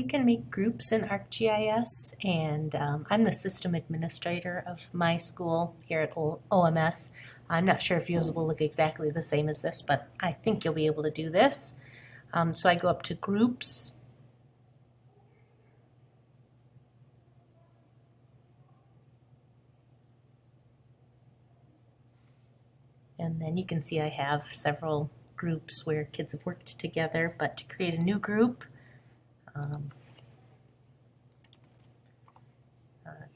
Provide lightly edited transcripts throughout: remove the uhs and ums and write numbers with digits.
can make groups in ArcGIS, and I'm the system administrator of my school here at OMS. I'm not sure if yours will look exactly the same as this, but I think you'll be able to do this. So I go up to groups, and then you can see I have several groups where kids have worked together, but to create a new group,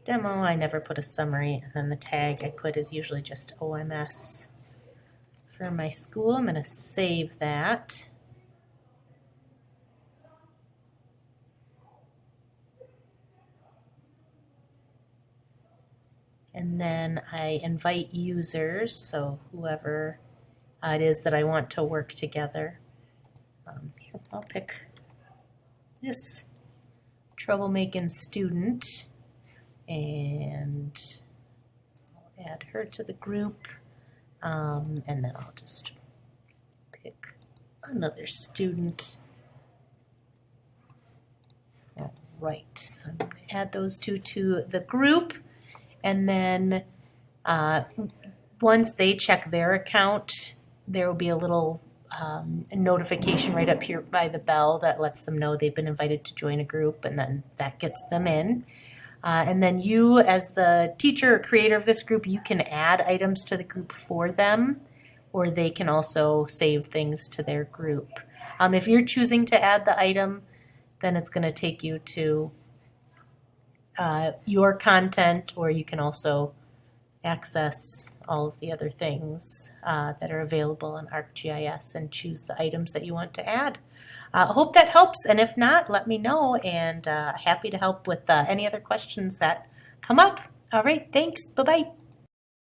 demo, I never put a summary, and then the tag I put is usually just OMS for my school. I'm going to save that. And then I invite users, so whoever it is that I want to work together. Here, I'll pick this troublemaking student, and I'll add her to the group, and then I'll just pick another student. All right, so I'm going to add those two to the group, and then once they check their account, there will be a little notification right up here by the bell that lets them know they've been invited to join a group, and then that gets them in. And then you, as the teacher or creator of this group, you can add items to the group for them, or they can also save things to their group. If you're choosing to add the item, then it's going to take you to your content, or you can also access all of the other things that are available on ArcGIS and choose the items that you want to add. Hope that helps, and if not, let me know, and happy to help with any other questions that come up. All right, thanks. Bye-bye.